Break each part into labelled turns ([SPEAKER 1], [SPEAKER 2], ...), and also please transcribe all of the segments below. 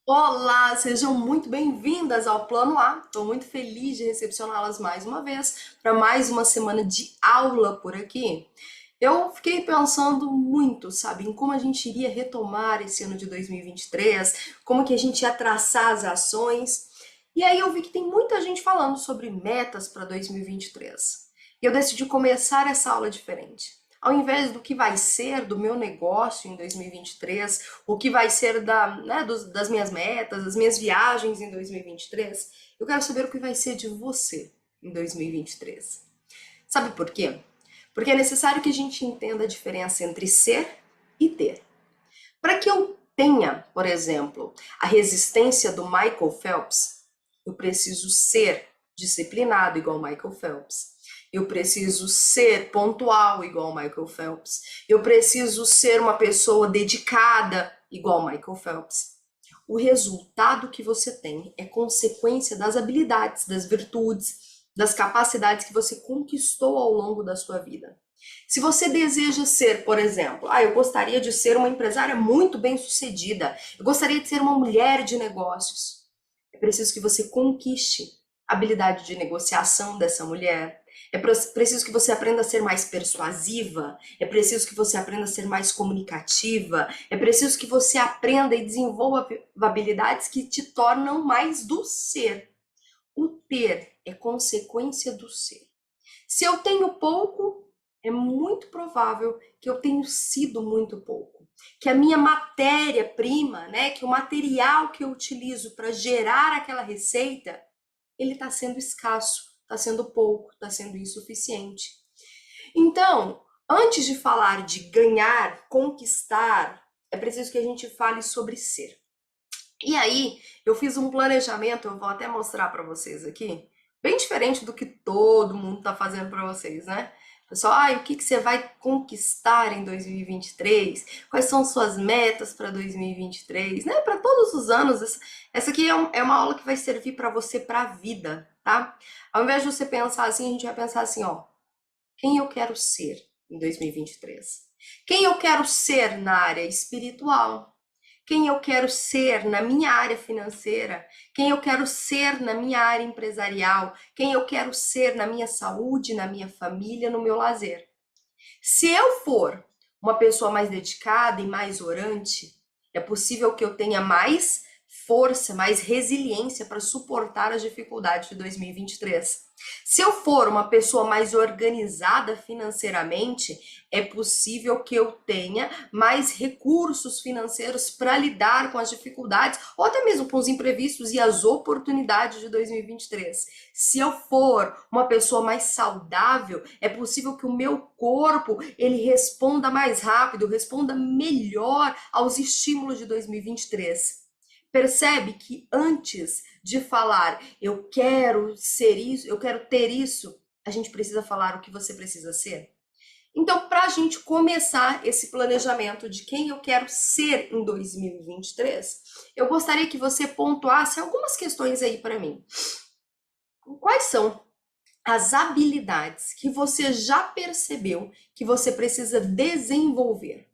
[SPEAKER 1] Olá, sejam muito bem-vindas ao Plano A. Estou muito feliz de recepcioná-las mais uma vez para mais uma semana de aula por aqui. Eu fiquei pensando muito, sabe, em como a gente iria retomar esse ano de 2023, como que a gente ia traçar as ações. E aí eu vi que tem muita gente falando sobre metas para 2023. E eu decidi começar essa aula diferente. Ao invés do que vai ser do meu negócio em 2023, o que vai ser das minhas metas, das minhas viagens em 2023, eu quero saber o que vai ser de você em 2023. Sabe por quê? Porque é necessário que a gente entenda a diferença entre ser e ter. Para que eu tenha, por exemplo, a resistência do Michael Phelps, eu preciso ser disciplinado igual Michael Phelps. Eu preciso ser pontual igual Michael Phelps. Eu preciso ser uma pessoa dedicada igual Michael Phelps. O resultado que você tem é consequência das habilidades, das virtudes, das capacidades que você conquistou ao longo da sua vida. Se você deseja ser, por exemplo, eu gostaria de ser uma empresária muito bem-sucedida, eu gostaria de ser uma mulher de negócios. É preciso que você conquiste a habilidade de negociação dessa mulher. É preciso que você aprenda a ser mais persuasiva, é preciso que você aprenda a ser mais comunicativa, é preciso que você aprenda e desenvolva habilidades que te tornam mais do ser. O ter é consequência do ser. Se eu tenho pouco, é muito provável que eu tenha sido muito pouco. Que a minha matéria-prima, né, que o material que eu utilizo para gerar aquela receita, ele está sendo escasso, está sendo pouco, está sendo insuficiente. Então, antes de falar de ganhar, conquistar, é preciso que a gente fale sobre ser. E aí, eu fiz um planejamento, eu vou até mostrar para vocês aqui, bem diferente do que todo mundo está fazendo para vocês, né? Pessoal, o que que você vai conquistar em 2023? Quais são suas metas para 2023, né? Para todos os anos. Essa aqui é uma aula que vai servir para você para a vida, tá? Ao invés de você pensar assim, a gente vai pensar assim, ó, quem eu quero ser em 2023? Quem eu quero ser na área espiritual? Quem eu quero ser na minha área financeira, quem eu quero ser na minha área empresarial, quem eu quero ser na minha saúde, na minha família, no meu lazer. Se eu for uma pessoa mais dedicada e mais orante, é possível que eu tenha mais força, mais resiliência para suportar as dificuldades de 2023. Se eu for uma pessoa mais organizada financeiramente, é possível que eu tenha mais recursos financeiros para lidar com as dificuldades ou até mesmo com os imprevistos e as oportunidades de 2023. Se eu for uma pessoa mais saudável, é possível que o meu corpo ele responda mais rápido, responda melhor aos estímulos de 2023. Percebe que antes de falar eu quero ser isso, eu quero ter isso, a gente precisa falar o que você precisa ser? Então, para a gente começar esse planejamento de quem eu quero ser em 2023, eu gostaria que você pontuasse algumas questões aí para mim. Quais são as habilidades que você já percebeu que você precisa desenvolver,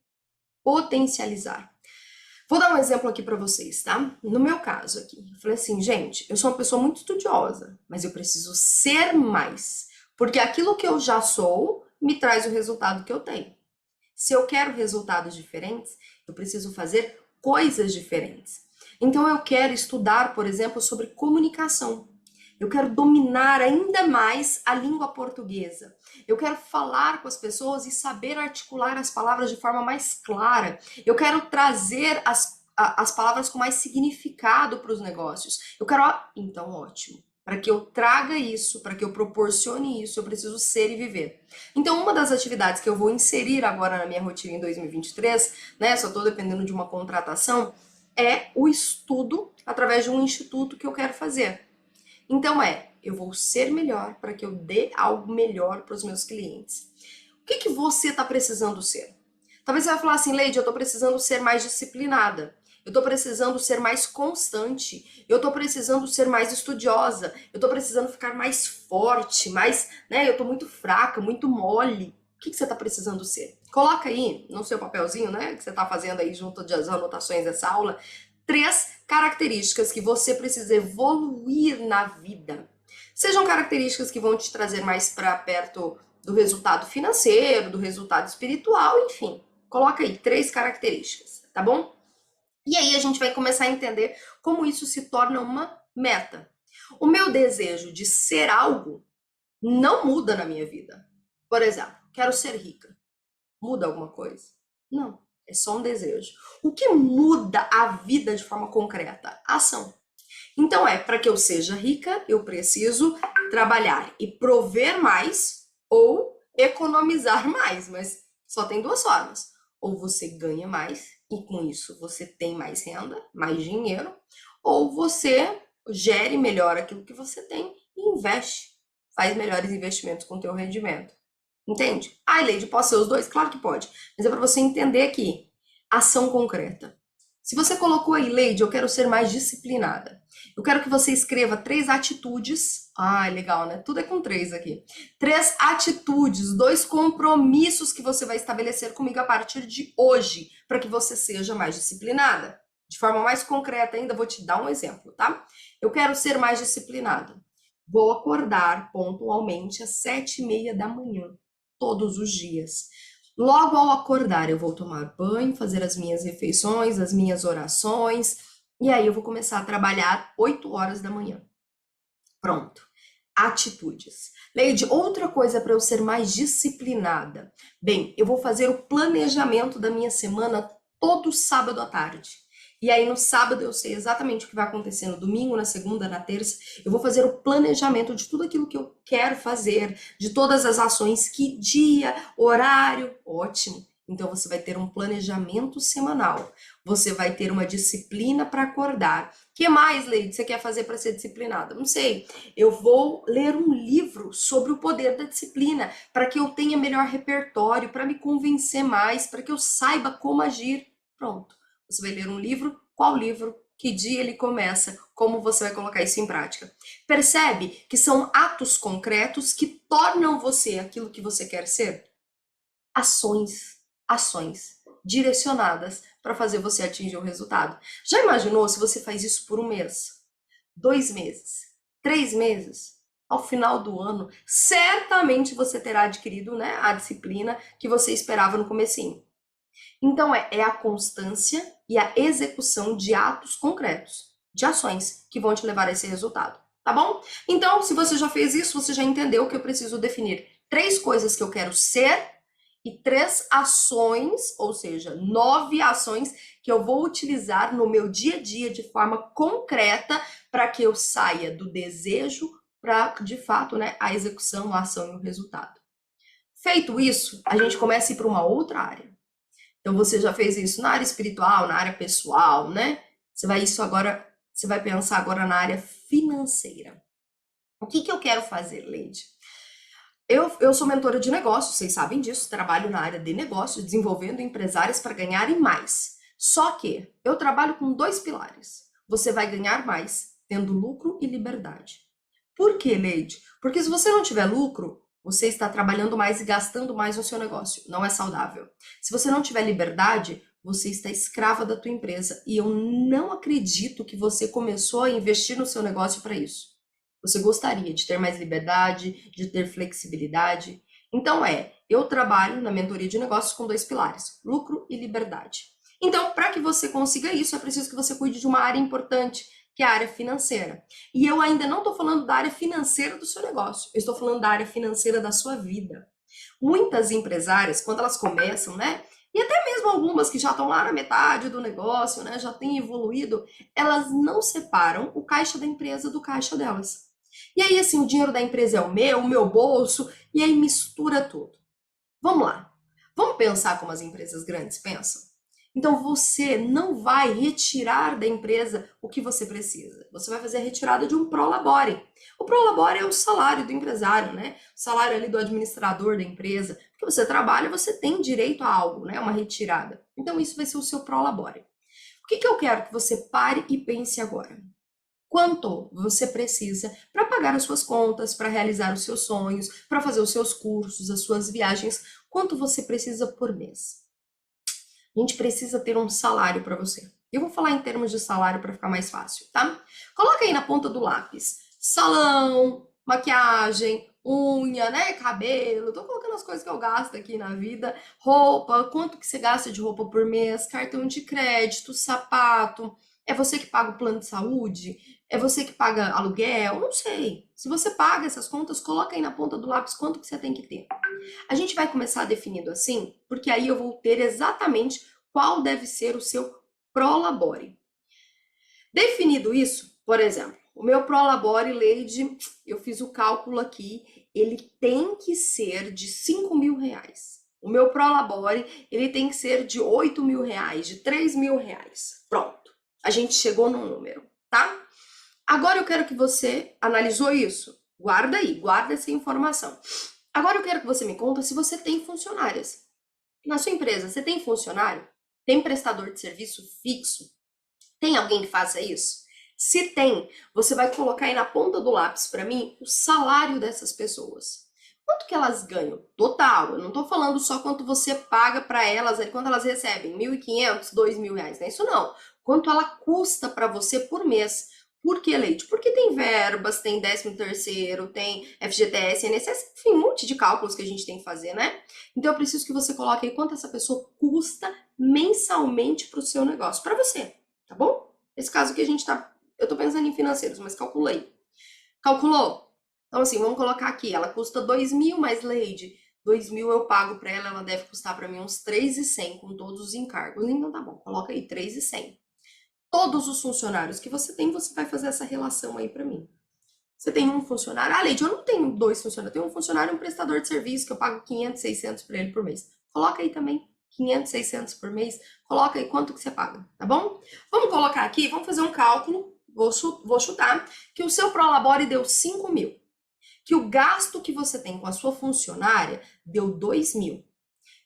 [SPEAKER 1] potencializar? Vou dar um exemplo aqui para vocês, tá? No meu caso aqui, eu falei assim, gente, eu sou uma pessoa muito estudiosa, mas eu preciso ser mais, porque aquilo que eu já sou me traz o resultado que eu tenho. Se eu quero resultados diferentes, eu preciso fazer coisas diferentes. Então eu quero estudar, por exemplo, sobre comunicação. Eu quero dominar ainda mais a língua portuguesa. Eu quero falar com as pessoas e saber articular as palavras de forma mais clara. Eu quero trazer as palavras com mais significado para os negócios. Eu quero. Então, ótimo. Para que eu traga isso, para que eu proporcione isso, eu preciso ser e viver. Então, uma das atividades que eu vou inserir agora na minha rotina em 2023, né, só estou dependendo de uma contratação, é o estudo através de um instituto que eu quero fazer. Então eu vou ser melhor para que eu dê algo melhor para os meus clientes. O que que você está precisando ser? Talvez você vai falar assim, Leide, eu estou precisando ser mais disciplinada. Eu estou precisando ser mais constante. Eu estou precisando ser mais estudiosa. Eu estou precisando ficar mais forte, mais, né? Eu estou muito fraca, muito mole. O que que você está precisando ser? Coloca aí no seu papelzinho, né? Que você está fazendo aí junto das anotações dessa aula 3 características que você precisa evoluir na vida. Sejam características que vão te trazer mais para perto do resultado financeiro, do resultado espiritual, enfim. Coloca aí 3 características, tá bom? E aí a gente vai começar a entender como isso se torna uma meta. O meu desejo de ser algo não muda na minha vida. Por exemplo, quero ser rica. Muda alguma coisa? Não, é só um desejo. O que muda a vida de forma concreta? A ação. Então para que eu seja rica, eu preciso trabalhar e prover mais ou economizar mais, mas só tem 2 formas. Ou você ganha mais e com isso você tem mais renda, mais dinheiro, ou você gere melhor aquilo que você tem e investe, faz melhores investimentos com o teu rendimento. Entende? Ai, Leide, posso ser os dois? Claro que pode. Mas é para você entender aqui, ação concreta. Se você colocou aí, Leide, eu quero ser mais disciplinada. Eu quero que você escreva 3 atitudes. Ah, legal, né? Tudo é com 3 aqui. 3 atitudes, 2 compromissos que você vai estabelecer comigo a partir de hoje, para que você seja mais disciplinada. De forma mais concreta ainda, vou te dar um exemplo, tá? Eu quero ser mais disciplinada. Vou acordar pontualmente às 7h30 da manhã, todos os dias. Logo ao acordar, eu vou tomar banho, fazer as minhas refeições, as minhas orações, e aí eu vou começar a trabalhar 8 horas da manhã. Pronto. Atitudes. Leide, outra coisa para eu ser mais disciplinada. Bem, eu vou fazer o planejamento da minha semana todo sábado à tarde. E aí no sábado eu sei exatamente o que vai acontecer no domingo, na segunda, na terça. Eu vou fazer o planejamento de tudo aquilo que eu quero fazer, de todas as ações, que dia, horário, ótimo. Então você vai ter um planejamento semanal. Você vai ter uma disciplina para acordar. O que mais, Leide, você quer fazer para ser disciplinada? Não sei. Eu vou ler um livro sobre o poder da disciplina, para que eu tenha melhor repertório, para me convencer mais, para que eu saiba como agir. Pronto. Você vai ler um livro, qual livro, que dia ele começa, como você vai colocar isso em prática. Percebe que são atos concretos que tornam você aquilo que você quer ser? Ações direcionadas para fazer você atingir o resultado. Já imaginou se você faz isso por 1 mês, 2 meses, 3 meses? Ao final do ano, certamente você terá adquirido, né, a disciplina que você esperava no comecinho. Então é a constância e a execução de atos concretos, de ações que vão te levar a esse resultado, tá bom? Então, se você já fez isso, você já entendeu que eu preciso definir 3 coisas que eu quero ser e 3 ações, ou seja, 9 ações que eu vou utilizar no meu dia a dia de forma concreta para que eu saia do desejo para, de fato, né, a execução, a ação e o resultado. Feito isso, a gente começa a ir para uma outra área. Então você já fez isso na área espiritual, na área pessoal, né? Você vai pensar agora na área financeira. O que eu quero fazer, Leide? Eu sou mentora de negócios, vocês sabem disso, trabalho na área de negócios, desenvolvendo empresários para ganharem mais. Só que eu trabalho com 2 pilares. Você vai ganhar mais tendo lucro e liberdade. Por quê, Leide? Porque se você não tiver lucro, você está trabalhando mais e gastando mais no seu negócio. Não é saudável. Se você não tiver liberdade, você está escrava da tua empresa. E eu não acredito que você começou a investir no seu negócio para isso. Você gostaria de ter mais liberdade, de ter flexibilidade. Então eu trabalho na mentoria de negócios com 2 pilares, lucro e liberdade. Então, para que você consiga isso, é preciso que você cuide de uma área importante, que é a área financeira. E eu ainda não estou falando da área financeira do seu negócio, eu estou falando da área financeira da sua vida. Muitas empresárias, quando elas começam, né? E até mesmo algumas que já estão lá na metade do negócio, né? Já têm evoluído, elas não separam o caixa da empresa do caixa delas. E aí, assim, o dinheiro da empresa é o meu bolso, e aí mistura tudo. Vamos lá. Vamos pensar como as empresas grandes pensam? Então você não vai retirar da empresa o que você precisa. Você vai fazer a retirada de um prolabore. O prolabore é o salário do empresário, né? O salário ali do administrador da empresa. Porque você trabalha, você tem direito a algo, né? Uma retirada. Então isso vai ser o seu prolabore. O que eu quero que você pare e pense agora? Quanto você precisa para pagar as suas contas, para realizar os seus sonhos, para fazer os seus cursos, as suas viagens? Quanto você precisa por mês? A gente precisa ter um salário para você. Eu vou falar em termos de salário para ficar mais fácil, tá? Coloca aí na ponta do lápis. Salão, maquiagem, unha, né, cabelo. Tô colocando as coisas que eu gasto aqui na vida. Roupa, quanto que você gasta de roupa por mês? Cartão de crédito, sapato. É você que paga o plano de saúde? É você que paga aluguel? Não sei. Se você paga essas contas, coloca aí na ponta do lápis quanto que você tem que ter. A gente vai começar definindo assim, porque aí eu vou ter exatamente qual deve ser o seu prolabore. Definido isso, por exemplo, o meu prolabore, Leide, eu fiz o cálculo aqui, ele tem que ser de R$ 5.000. O meu prolabore, ele tem que ser de R$ 8.000, de R$ 3.000. Pronto, a gente chegou no número, tá? Agora eu quero que você analisou isso. Guarda aí, guarda essa informação. Agora eu quero que você me conta se você tem funcionárias. Na sua empresa, você tem funcionário? Tem prestador de serviço fixo? Tem alguém que faça isso? Se tem, você vai colocar aí na ponta do lápis para mim o salário dessas pessoas. Quanto que elas ganham? Total. Eu não estou falando só quanto você paga para elas, quanto elas recebem, 1.500, R$ 2.000, não é isso não. Quanto ela custa para você por mês. Por que, Leite? Porque tem verbas, tem 13º, tem FGTS, INSS, enfim, um monte de cálculos que a gente tem que fazer, né? Então eu preciso que você coloque aí quanto essa pessoa custa mensalmente para o seu negócio, para você, tá bom? Esse caso aqui eu tô pensando em financeiros, mas calculei. Calculou? Então assim, vamos colocar aqui, ela custa 2.000, mais Leide, 2.000 eu pago para ela deve custar para mim uns 3.100 com todos os encargos. Então tá bom, coloca aí 3.100. Todos os funcionários que você tem, você vai fazer essa relação aí para mim. Você tem um funcionário? Ah, Leide, eu não tenho dois funcionários. Eu tenho um funcionário e um prestador de serviço que eu pago 500, 600 para ele por mês. Coloca aí também 500, 600 por mês. Coloca aí quanto que você paga, tá bom? Vamos colocar aqui, vamos fazer um cálculo. Vou chutar que o seu Prolabore deu 5.000. Que o gasto que você tem com a sua funcionária deu 2.000.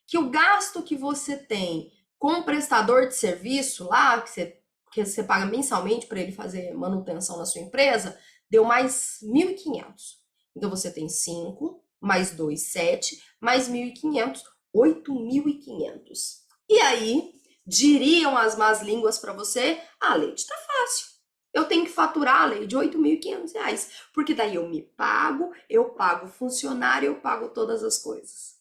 [SPEAKER 1] Que o gasto que você tem com o prestador de serviço lá, que você paga mensalmente para ele fazer manutenção na sua empresa, deu mais 1.500. Então você tem 5, mais 2, 7, mais 1.500, 8.500. E aí, diriam as más línguas para você, Leide, tá fácil. Eu tenho que faturar a lei de R$ 8.500, porque daí eu pago funcionário, eu pago todas as coisas.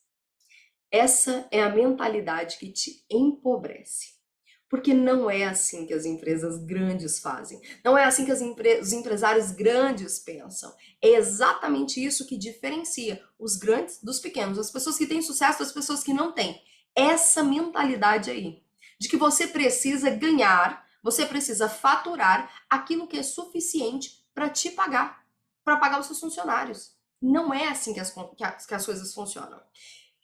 [SPEAKER 1] Essa é a mentalidade que te empobrece. Porque não é assim que as empresas grandes fazem. Não é assim que os empresários grandes pensam. É exatamente isso que diferencia os grandes dos pequenos, as pessoas que têm sucesso das pessoas que não têm. Essa mentalidade aí, de que você precisa ganhar, você precisa faturar aquilo que é suficiente para te pagar, para pagar os seus funcionários. Não é assim que as coisas funcionam.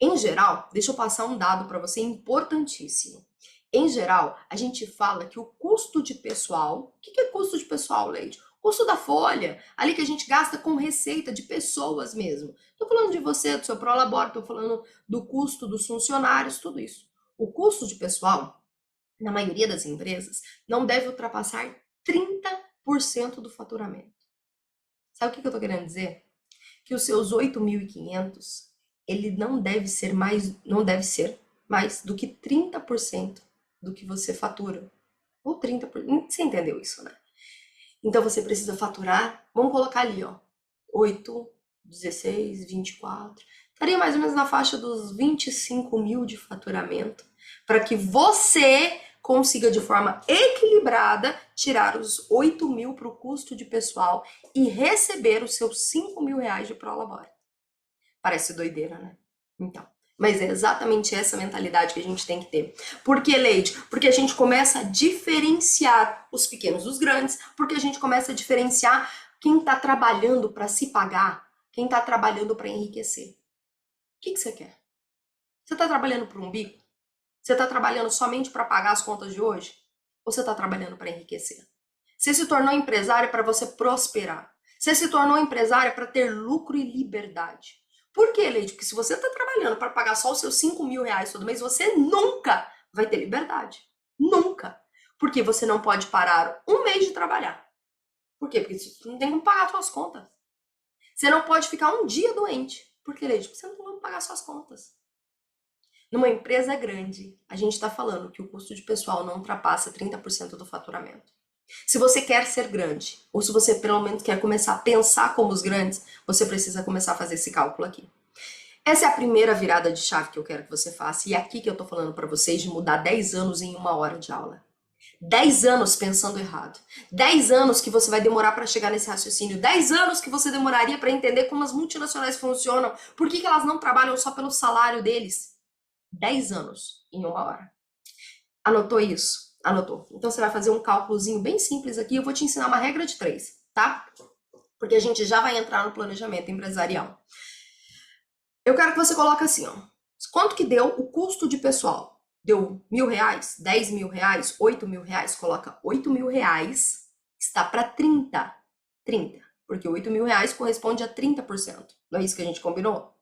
[SPEAKER 1] Em geral, deixa eu passar um dado para você importantíssimo. Em geral, a gente fala que o custo de pessoal, o que é custo de pessoal, Leide? Custo da folha, ali que a gente gasta com receita de pessoas mesmo. Estou falando de você, do seu prolabore, estou falando do custo dos funcionários, tudo isso. O custo de pessoal, na maioria das empresas, não deve ultrapassar 30% do faturamento. Sabe o que eu estou querendo dizer? Que os seus 8.500 ele não deve ser mais do que 30% do que você fatura. Ou 30%, você entendeu isso, né? Então você precisa faturar, vamos colocar ali, ó, 8, 16, 24, estaria mais ou menos na faixa dos 25.000 de faturamento, para que você consiga de forma equilibrada tirar os 8.000 para o custo de pessoal e receber os seus R$ 5.000 de prolabore. Parece doideira, né? Então, mas é exatamente essa mentalidade que a gente tem que ter. Por que, Leide? Porque a gente começa a diferenciar os pequenos dos grandes, porque a gente começa a diferenciar quem está trabalhando para se pagar, quem está trabalhando para enriquecer. O que você quer? Você está trabalhando por um bico? Você está trabalhando somente para pagar as contas de hoje? Ou você está trabalhando para enriquecer? Você se tornou empresário para você prosperar. Você se tornou empresário para ter lucro e liberdade. Por quê, Leide? Porque se você está trabalhando para pagar só os seus R$ 5.000 todo mês, você nunca vai ter liberdade. Nunca. Porque você não pode parar um mês de trabalhar. Por quê? Porque você não tem como pagar as suas contas. Você não pode ficar um dia doente. Por quê, Leide? Porque você não tem como pagar suas contas. Numa empresa grande, a gente está falando que o custo de pessoal não ultrapassa 30% do faturamento. Se você quer ser grande, ou se você pelo menos quer começar a pensar como os grandes, você precisa começar a fazer esse cálculo aqui. Essa é a primeira virada de chave que eu quero que você faça. E é aqui que eu tô falando para vocês de mudar 10 anos em uma hora de aula. 10 anos pensando errado. 10 anos que você vai demorar para chegar nesse raciocínio. 10 anos que você demoraria para entender como as multinacionais funcionam. Por que elas não trabalham só pelo salário deles? 10 anos em uma hora. Anotou isso? Anotou. Então você vai fazer um cálculozinho bem simples aqui. Eu vou te ensinar uma regra de 3, tá? Porque a gente já vai entrar no planejamento empresarial. Eu quero que você coloque assim, ó. Quanto que deu o custo de pessoal? Deu R$ 1.000, 10.000, 8.000? Coloca R$ 8.000 está para 30. 30. Porque R$ 8.000 corresponde a 30%. Não é isso que a gente combinou?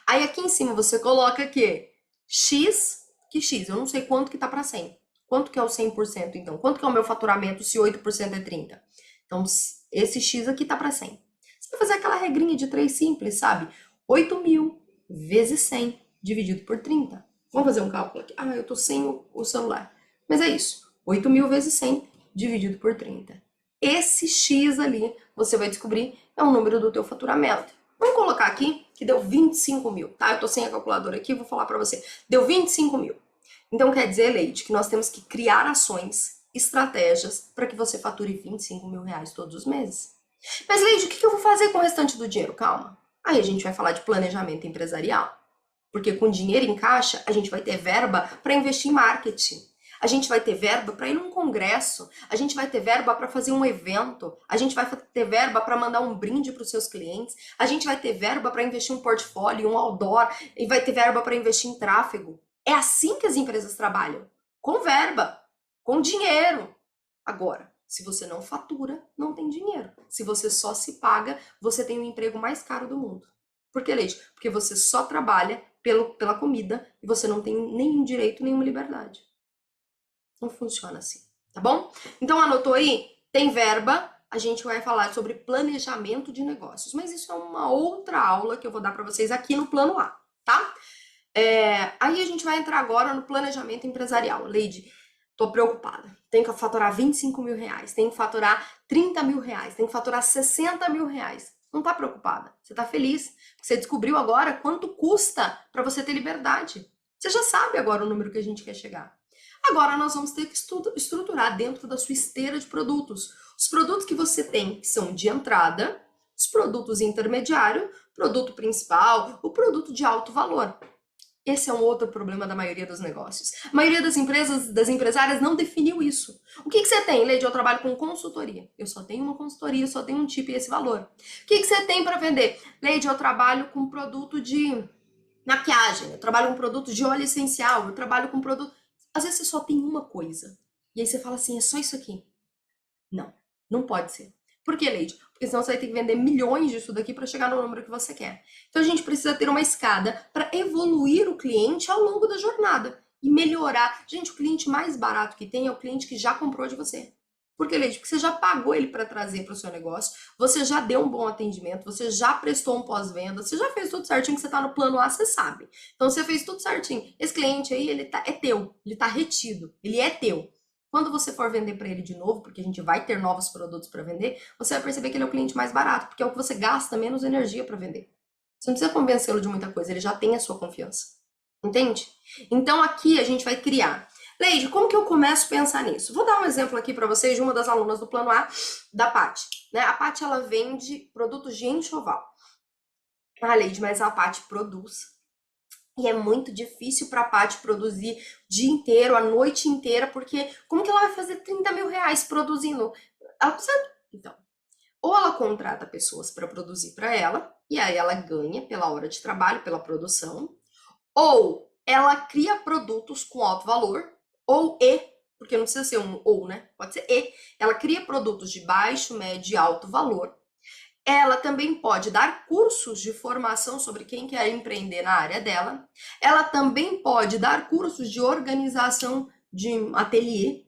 [SPEAKER 1] Aí aqui em cima você coloca que X, que X, eu não sei quanto que tá para 100. Quanto que é o 100% então? Quanto que é o meu faturamento se 8% é 30? Então esse X aqui tá para 100. Você vai fazer aquela regrinha de 3 simples, sabe? 8.000 vezes 100 dividido por 30. Vamos fazer um cálculo aqui. Ah, eu tô sem o celular. Mas é isso. 8.000 vezes 100 dividido por 30. Esse X ali, você vai descobrir, é o número do teu faturamento. Vamos colocar aqui que deu 25 mil, tá? Eu tô sem a calculadora aqui, vou falar para você. Deu 25 mil. Então quer dizer, Leide, que nós temos que criar ações, estratégias, para que você fature R$ 25.000 todos os meses. Mas, Leide, o que eu vou fazer com o restante do dinheiro? Calma. Aí a gente vai falar de planejamento empresarial. Porque com dinheiro em caixa, a gente vai ter verba para investir em marketing. A gente vai ter verba para ir num congresso, a gente vai ter verba para fazer um evento, a gente vai ter verba para mandar um brinde para os seus clientes, a gente vai ter verba para investir em um portfólio, um outdoor, e vai ter verba para investir em tráfego. É assim que as empresas trabalham, com verba, com dinheiro. Agora, se você não fatura, não tem dinheiro. Se você só se paga, você tem o emprego mais caro do mundo. Por que, Leite? Porque você só trabalha pela comida e você não tem nenhum direito, nenhuma liberdade. Não funciona assim, tá bom? Então anotou aí? Tem verba, a gente vai falar sobre planejamento de negócios, mas isso é uma outra aula que eu vou dar para vocês aqui no plano A, tá? Aí a gente vai entrar agora no planejamento empresarial. Leide, tô preocupada. Tem que faturar R$ 25.000, tem que faturar R$ 30.000, tem que faturar R$ 60.000. Não tá preocupada? Você tá feliz? Você descobriu agora quanto custa para você ter liberdade. Você já sabe agora o número que a gente quer chegar. Agora nós vamos ter que estruturar dentro da sua esteira de produtos. Os produtos que você tem, que são de entrada, os produtos intermediário, produto principal, o produto de alto valor. Esse é um outro problema da maioria dos negócios. A maioria das empresas, das empresárias não definiu isso. O que você tem, Leide? Eu trabalho com consultoria. Eu só tenho uma consultoria, só tenho um tipo e esse valor. O que você tem para vender? Leide, eu trabalho com produto de maquiagem, eu trabalho com produto de óleo essencial, eu trabalho com produto... Às vezes você só tem uma coisa. E aí você fala assim, é só isso aqui. Não, não pode ser. Por que, Leide? Porque senão você vai ter que vender milhões disso daqui para chegar no número que você quer. Então a gente precisa ter uma escada para evoluir o cliente ao longo da jornada e melhorar. Gente, o cliente mais barato que tem é o cliente que já comprou de você. Por que, Leide? Porque você já pagou ele para trazer para o seu negócio, você já deu um bom atendimento, você já prestou um pós-venda, você já fez tudo certinho que você está no plano A, você sabe. Então você fez tudo certinho. Esse cliente aí, é teu, ele está retido, ele é teu. Quando você for vender para ele de novo, porque a gente vai ter novos produtos para vender, você vai perceber que ele é o cliente mais barato, porque é o que você gasta menos energia para vender. Você não precisa convencê-lo de muita coisa, ele já tem a sua confiança. Entende? Então aqui a gente vai criar. Leide, como que eu começo a pensar nisso? Vou dar um exemplo aqui para vocês de uma das alunas do plano A, da Paty. Né? A Paty, ela vende produtos de enxoval. Ah, Leide, mas a Paty produz. E é muito difícil para a Paty produzir o dia inteiro, a noite inteira, porque como que ela vai fazer R$ 30.000 produzindo? Ela precisa... Então, ou ela contrata pessoas para produzir para ela, e aí ela ganha pela hora de trabalho, pela produção, ou ela cria produtos com alto valor, ou porque não precisa ser um ou, né? Pode ser ela cria produtos de baixo, médio e alto valor. Ela também pode dar cursos de formação sobre quem quer empreender na área dela. Ela também pode dar cursos de organização de ateliê.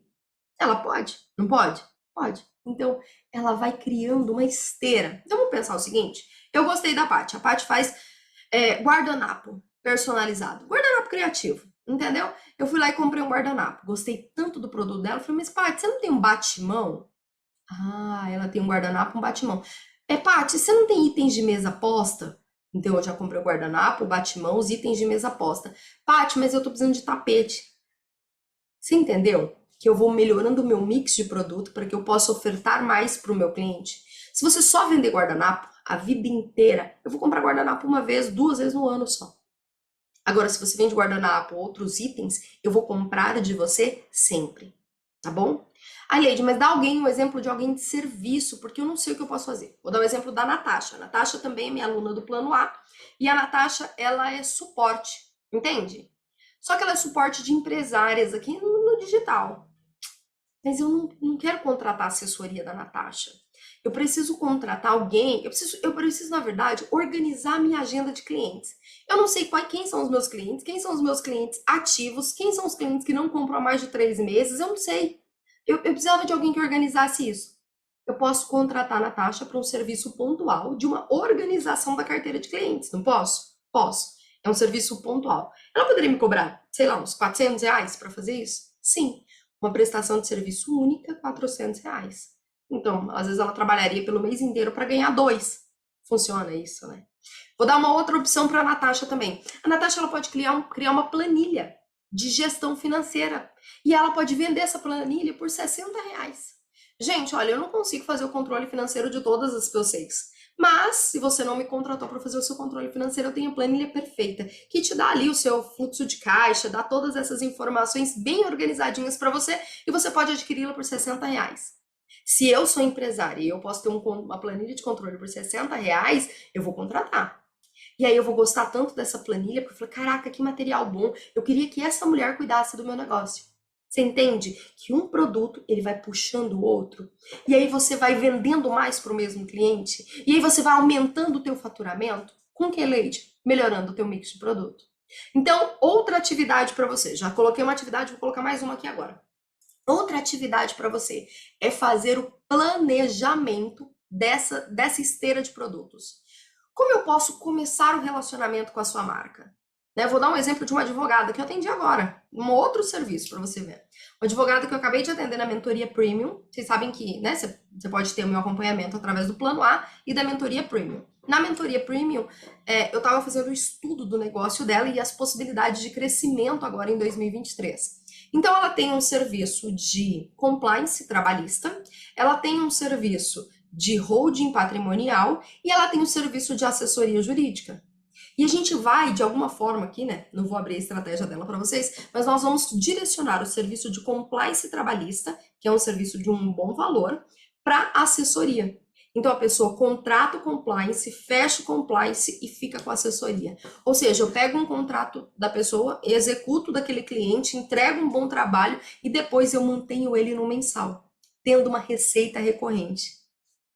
[SPEAKER 1] Ela pode? Não pode? Pode. Então, ela vai criando uma esteira. Então, vamos pensar o seguinte. Eu gostei da Paty. A Paty faz guardanapo personalizado. Guardanapo criativo. entendeu? Eu fui lá e comprei um guardanapo. Gostei tanto do produto dela. Falei, mas Paty, você não tem um batimão? Ah, ela tem um guardanapo, um batimão. Paty, você não tem itens de mesa posta? Então eu já comprei o guardanapo, o batimão, os itens de mesa posta. Paty, mas eu tô precisando de tapete. Você entendeu? Que eu vou melhorando o meu mix de produto para que eu possa ofertar mais para o meu cliente. Se você só vender guardanapo a vida inteira, eu vou comprar guardanapo uma vez, duas vezes no ano só. Agora, se você vende guardanapo ou outros itens, eu vou comprar de você sempre, tá bom? A Leide, mas dá alguém um exemplo de alguém de serviço, porque eu não sei o que eu posso fazer. Vou dar o exemplo da Natasha. A Natasha também é minha aluna do Plano A, e a Natasha, ela é suporte, entende? Só que ela é suporte de empresárias aqui no digital. Mas eu não quero contratar a assessoria da Natasha. Eu preciso contratar alguém, eu preciso, na verdade, organizar a minha agenda de clientes. Eu não sei quem são os meus clientes, quem são os meus clientes ativos, quem são os clientes que não compram há mais de 3 meses, eu não sei. Eu precisava de alguém que organizasse isso. Eu posso contratar a Natasha para um serviço pontual de uma organização da carteira de clientes, não posso? Posso. É um serviço pontual. Ela poderia me cobrar, sei lá, uns R$ 400 para fazer isso? Sim. Uma prestação de serviço única, R$ 400. Então, às vezes ela trabalharia pelo mês inteiro para ganhar dois. Funciona isso, né? Vou dar uma outra opção para a Natasha também. A Natasha ela pode criar uma planilha de gestão financeira. E ela pode vender essa planilha por R$ 60. Gente, olha, eu não consigo fazer o controle financeiro de todas as vocês. Mas, se você não me contratou para fazer o seu controle financeiro, eu tenho a planilha perfeita, que te dá ali o seu fluxo de caixa, dá todas essas informações bem organizadinhas para você e você pode adquiri-la por R$ 60. Se eu sou empresária e eu posso ter uma planilha de controle por R$ 60, eu vou contratar. E aí eu vou gostar tanto dessa planilha, porque eu falei, caraca, que material bom. Eu queria que essa mulher cuidasse do meu negócio. Você entende que um produto, ele vai puxando o outro. E aí você vai vendendo mais para o mesmo cliente. E aí você vai aumentando o teu faturamento. Com que, Leite? Melhorando o teu mix de produto. Então, outra atividade para você. Já coloquei uma atividade, vou colocar mais uma aqui agora. Outra atividade para você é fazer o planejamento dessa esteira de produtos. Como eu posso começar o relacionamento com a sua marca? Né, vou dar um exemplo de uma advogada que eu atendi agora, um outro serviço para você ver. Uma advogada que eu acabei de atender na mentoria Premium. Vocês sabem que, né, você pode ter o meu acompanhamento através do Plano A e da mentoria Premium. Na mentoria Premium, eu estava fazendo o estudo do negócio dela e as possibilidades de crescimento agora em 2023. Então, ela tem um serviço de compliance trabalhista, ela tem um serviço de holding patrimonial e ela tem um serviço de assessoria jurídica. E a gente vai, de alguma forma aqui, né? Não vou abrir a estratégia dela para vocês, mas nós vamos direcionar o serviço de compliance trabalhista, que é um serviço de um bom valor, para assessoria. Então a pessoa contrata o compliance, fecha o compliance e fica com a assessoria. Ou seja, eu pego um contrato da pessoa, executo daquele cliente, entrego um bom trabalho e depois eu mantenho ele no mensal, tendo uma receita recorrente.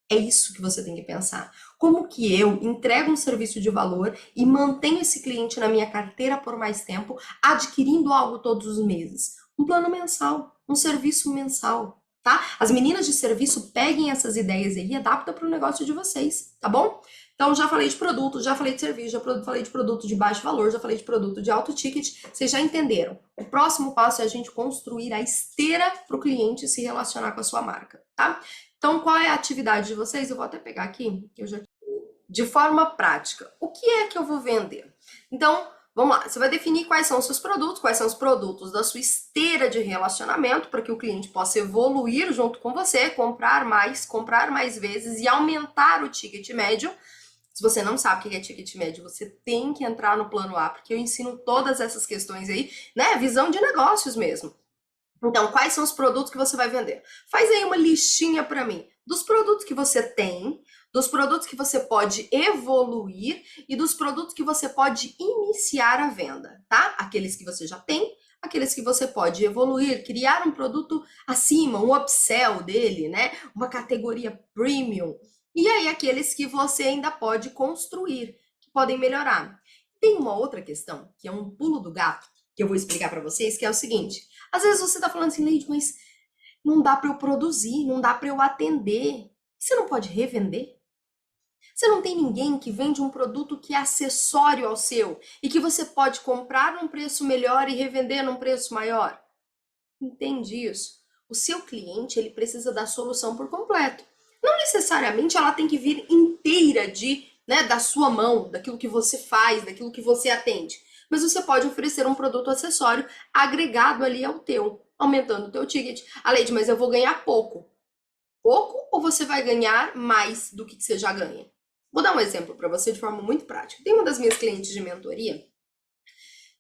[SPEAKER 1] É isso que você tem que pensar. Como que eu entrego um serviço de valor e mantenho esse cliente na minha carteira por mais tempo, adquirindo algo todos os meses? Um plano mensal, um serviço mensal, tá? As meninas de serviço peguem essas ideias aí e adaptam para o negócio de vocês, tá bom? Então, já falei de produto, já falei de serviço, já falei de produto de baixo valor, já falei de produto de alto ticket. Vocês já entenderam. O próximo passo é a gente construir a esteira para o cliente se relacionar com a sua marca, tá? Então, qual é a atividade de vocês? Eu vou até pegar aqui, de forma prática. O que é que eu vou vender? Então, vamos lá. Você vai definir quais são os seus produtos, quais são os produtos da sua esteira de relacionamento, para que o cliente possa evoluir junto com você, comprar mais vezes e aumentar o ticket médio. Se você não sabe o que é ticket médio, você tem que entrar no plano A, porque eu ensino todas essas questões aí, né? Visão de negócios mesmo. Então, quais são os produtos que você vai vender? Faz aí uma listinha para mim dos produtos que você tem, dos produtos que você pode evoluir e dos produtos que você pode iniciar a venda, tá? Aqueles que você já tem, aqueles que você pode evoluir, criar um produto acima, um upsell dele, né? Uma categoria premium. E aí aqueles que você ainda pode construir, que podem melhorar. Tem uma outra questão, que é um pulo do gato, que eu vou explicar para vocês, que é o seguinte: às vezes você tá falando assim, Leide, mas não dá para eu produzir, não dá para eu atender. Você não pode revender? Você não tem ninguém que vende um produto que é acessório ao seu e que você pode comprar num preço melhor e revender num preço maior? Entende isso? O seu cliente, ele precisa da solução por completo. Não necessariamente ela tem que vir inteira da sua mão, daquilo que você faz, daquilo que você atende. Mas você pode oferecer um produto acessório agregado ali ao teu, aumentando o teu ticket. A Leide, mas eu vou ganhar pouco. Pouco ou você vai ganhar mais do que você já ganha? Vou dar um exemplo para você de forma muito prática. Tem uma das minhas clientes de mentoria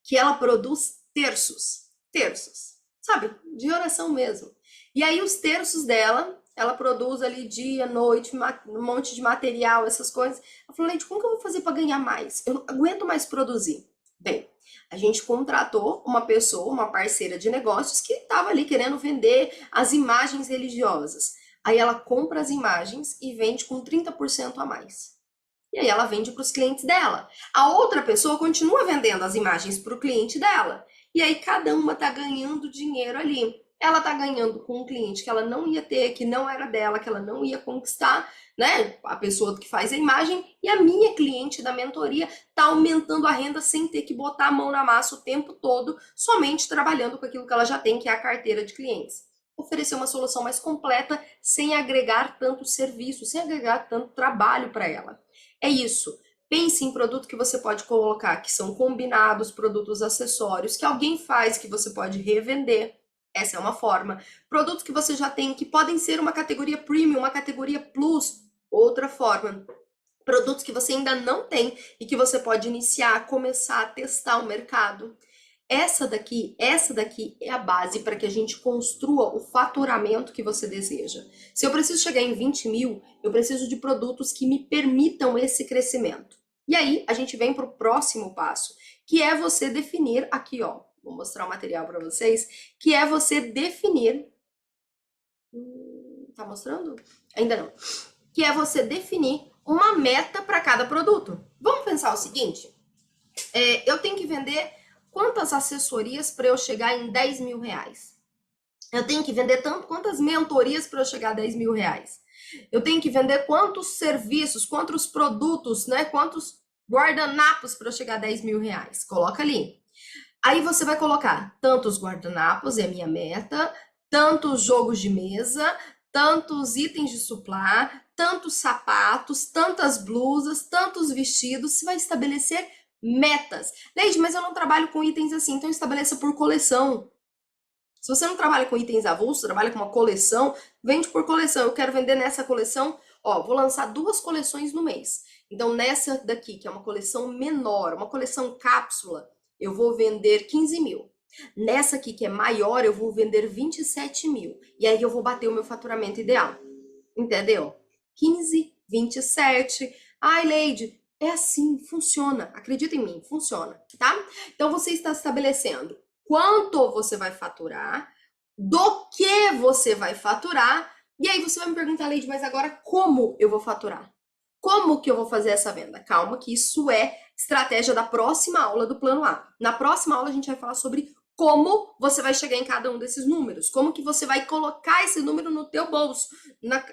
[SPEAKER 1] que ela produz terços, sabe? De oração mesmo. E aí os terços dela, ela produz ali dia, noite, um monte de material, essas coisas. Ela falou, Leite, como que eu vou fazer para ganhar mais? Eu não aguento mais produzir. Bem, a gente contratou uma pessoa, uma parceira de negócios que estava ali querendo vender as imagens religiosas. Aí ela compra as imagens e vende com 30% a mais. E aí ela vende para os clientes dela. A outra pessoa continua vendendo as imagens para o cliente dela. E aí cada uma está ganhando dinheiro ali. Ela está ganhando com um cliente que ela não ia ter, que não era dela, que ela não ia conquistar, né? A pessoa que faz a imagem. E a minha cliente da mentoria está aumentando a renda sem ter que botar a mão na massa o tempo todo, somente trabalhando com aquilo que ela já tem, que é a carteira de clientes. Oferecer uma solução mais completa, sem agregar tanto serviço, sem agregar tanto trabalho para ela. É isso. Pense em produto que você pode colocar, que são combinados, produtos acessórios, que alguém faz, que você pode revender. Essa é uma forma. Produtos que você já tem, que podem ser uma categoria premium, uma categoria plus, outra forma. Produtos que você ainda não tem e que você pode iniciar, começar a testar o mercado. Essa daqui é a base para que a gente construa o faturamento que você deseja. Se eu preciso chegar em 20 mil, eu preciso de produtos que me permitam esse crescimento. E aí, a gente vem para o próximo passo, que é você definir aqui, ó. Vou mostrar o material para vocês, que é você definir. Tá mostrando? Ainda não. Que é você definir uma meta para cada produto. Vamos pensar o seguinte: eu tenho que vender quantas assessorias para eu chegar em 10 mil reais? Eu tenho que vender quantas mentorias para eu chegar a 10 mil reais? Eu tenho que vender quantos serviços, quantos produtos, né? Quantos guardanapos para eu chegar a 10 mil reais? Coloca ali. Aí você vai colocar tantos guardanapos, é a minha meta, tantos jogos de mesa, tantos itens de suplá, tantos sapatos, tantas blusas, tantos vestidos. Você vai estabelecer metas. Leide, mas eu não trabalho com itens assim, então estabeleça por coleção. Se você não trabalha com itens avulsos, trabalha com uma coleção, vende por coleção. Eu quero vender nessa coleção, ó, vou lançar 2 coleções no mês. Então, nessa daqui, que é uma coleção menor, uma coleção cápsula, eu vou vender 15 mil. Nessa aqui, que é maior, eu vou vender 27 mil. E aí eu vou bater o meu faturamento ideal. Entendeu? 15, 27. Ai, Leide, é assim, funciona. Acredita em mim, funciona, tá? Então você está estabelecendo quanto você vai faturar, do que você vai faturar, e aí você vai me perguntar, Leide, mas agora como eu vou faturar? Como que eu vou fazer essa venda? Calma, que isso é estratégia da próxima aula do plano A. Na próxima aula a gente vai falar sobre como você vai chegar em cada um desses números, como que você vai colocar esse número no teu bolso,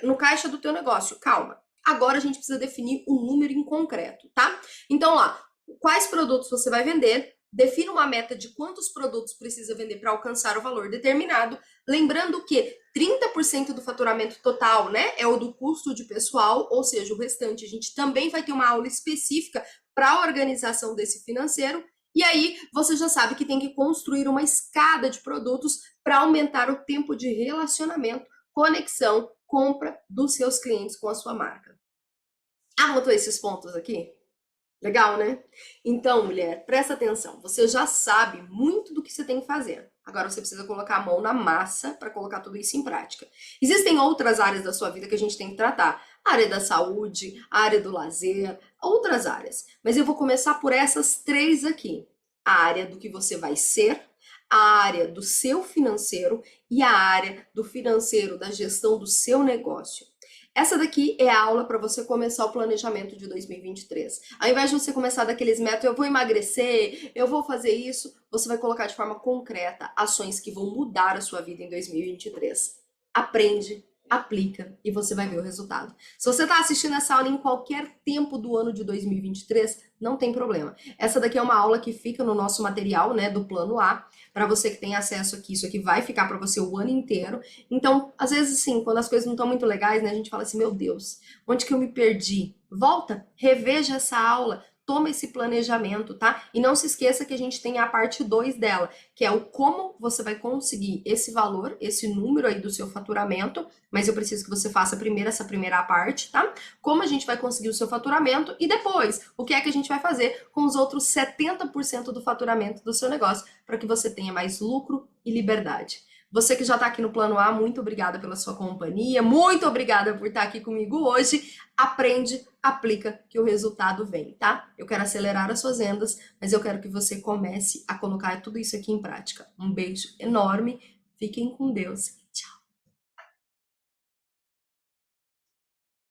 [SPEAKER 1] no caixa do teu negócio. Calma. Agora a gente precisa definir um número em concreto, tá? Então lá, quais produtos você vai vender? Defina uma meta de quantos produtos precisa vender para alcançar o valor determinado. Lembrando que 30% do faturamento total, né, é o do custo de pessoal, ou seja, o restante a gente também vai ter uma aula específica para a organização desse financeiro. E aí você já sabe que tem que construir uma escada de produtos para aumentar o tempo de relacionamento, conexão, compra dos seus clientes com a sua marca. Anotou esses pontos aqui? Legal, né? Então, mulher, presta atenção. Você já sabe muito do que você tem que fazer. Agora você precisa colocar a mão na massa para colocar tudo isso em prática. Existem outras áreas da sua vida que a gente tem que tratar. A área da saúde, a área do lazer, outras áreas. Mas eu vou começar por essas 3 aqui. A área do que você vai ser, a área do seu financeiro e a área do financeiro, da gestão do seu negócio. Essa daqui é a aula para você começar o planejamento de 2023. Ao invés de você começar daqueles métodos, eu vou emagrecer, eu vou fazer isso, você vai colocar de forma concreta ações que vão mudar a sua vida em 2023. Aprende, aplica e você vai ver o resultado. Se você está assistindo essa aula em qualquer tempo do ano de 2023, não tem problema. Essa daqui é uma aula que fica no nosso material, né, do plano A, para você que tem acesso aqui. Isso aqui vai ficar para você o ano inteiro. Então, às vezes, assim, quando as coisas não estão muito legais, né, a gente fala assim, meu Deus, onde que eu me perdi? Volta, reveja essa aula, toma esse planejamento, tá? E não se esqueça que a gente tem a parte 2 dela, que é o como você vai conseguir esse valor, esse número aí do seu faturamento, mas eu preciso que você faça primeiro essa primeira parte, tá? Como a gente vai conseguir o seu faturamento e depois, o que é que a gente vai fazer com os outros 70% do faturamento do seu negócio para que você tenha mais lucro e liberdade. Você que já está aqui no plano A, muito obrigada pela sua companhia, muito obrigada por estar aqui comigo hoje. Aprende, aplica, que o resultado vem, tá? Eu quero acelerar as suas vendas, mas eu quero que você comece a colocar tudo isso aqui em prática. Um beijo enorme, fiquem com Deus